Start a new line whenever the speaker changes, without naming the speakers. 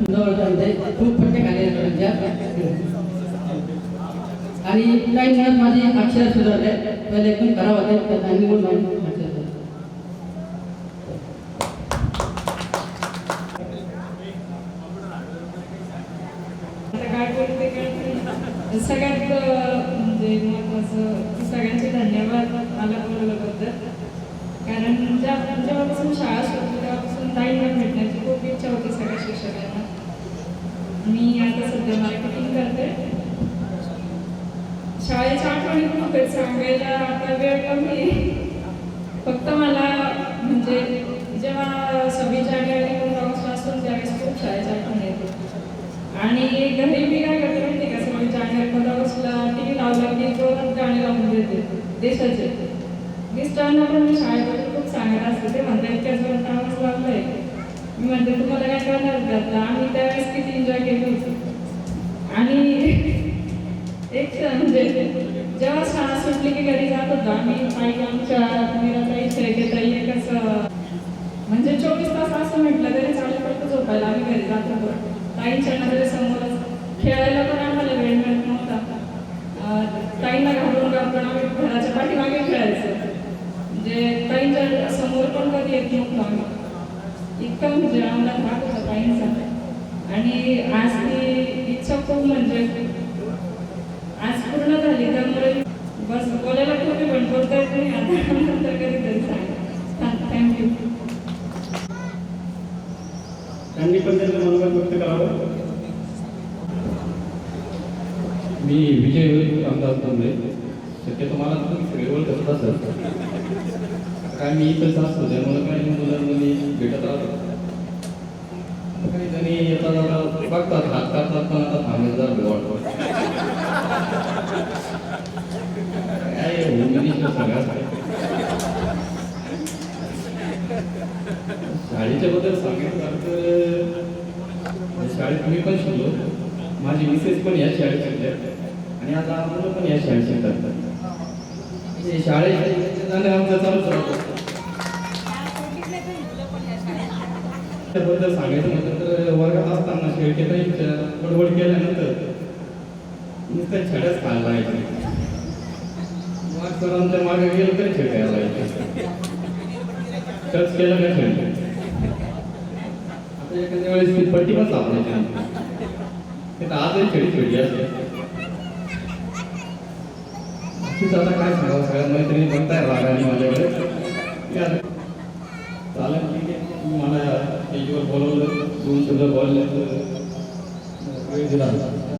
खूप पट्टे खाले आणि काही मुलात माझे अक्षर सुधारले. पहिले एकदम खराब होते त्यात आणि मग अक्षर
सगळ्यात म्हणजे महत्त्वाचं सगळ्यांचे धन्यवाद मला बोलवल्याबद्दल. कारण जेव्हापासून शाळा सुरू तेव्हापासून ताईंना भेटण्याची खूप इच्छा होती सगळ्या शिक्षकांना. मी आता सध्या मार्केटिंग करते. शाळेच्या आठवणी खूप आहेत, सांगायला आता वेळ कमी आहे. फक्त मला म्हणजे जेव्हा 26 जानेवारी 15 ऑगस्ट असतो त्यावेळेस खूप शाळेच्या आठवण येते. आणि घरी मी काय करते माहिती का, 26 जानेवारी 15 ऑगस्टला टी व्ही लावला की जोरात गाणे लावून देते देशाचे. मिस्टरांना पण मी शाळेबद्दल खूप सांगत असते. ते म्हणतात इतक्या जोरात आवाज लावलाय. मी म्हणते तुम्हाला काय करणार त्यातलं. आम्ही त्यावेळेस किती एन्जॉय केली होती. आणि एक म्हणजे जेव्हा शाळा सुटली की घरी जात होतो आम्ही ताई आमच्या मीराताई शेळकेताई कसं म्हणजे 24 तास असं म्हटलं तरी चालेल, फक्त झोपायला आम्ही घरी जात होतो. ताईंच्या नजरेसमोरच खेळायला पण आम्हाला वेळ मिळत नव्हता. ताईंना घालून घालून आम्ही घराच्या पाठीमागे खेळायचो. म्हणजे ताईंच्या समोर पण कधी येत नव्हतो आम्ही. इतकं म्हणजे आम्हाला भाग होता ताईंचा. आणि आज ती इच्छा खूप म्हणजे आज पूर्ण झाली. त्यामुळे बस बोलायला खूप पण बोलता येत नाही आता, नंतर कधीतरी सांग. थँक्यू.
त्यांनी पण त्यांचं मनोगत व्यक्त करावं.
मी विजय रामदास तांबे. शक्यतो मला तुम्ही सगळे ओळखत असत काय, मी इथंच असतो त्यामुळे काही मुलांनी भेटत राहतो. काही जणी येता जाता बघतात हात करतात, पण आता थांबत झालं वाटतं काय सगळ्यात. शाळेच्या बद्दल सांगितलं तर शाळेत मी पण शिकलो. माझी मिसेस पण या शाळेत शिकल्या आणि आता मुलं पण या शाळेत शिकतात. शाळेत जाणं आमचं चालूच राहतं. त्याबद्दल सांगायचं म्हटलं तर वर्गात असताना शेळकेताईंच्या बडबड केल्यानंतर नुसतं छड्याच खायला लागायचे. मग सरांच्या मागे गेलं तरी छेड खायला लागायचे. टच केलं का छेड. आता एखाद्या वेळेस ती पट्टी पण सापडायची नाही. आजही छडी छेडली असते. आता काय सांगावं, सगळ्या मैत्रिणी बघताय रागाने माझ्याकडे. चालेल ठीक आहे, मला स्टेजवर बोलवलं, 2 शब्द बोलले तर वेळ दिला.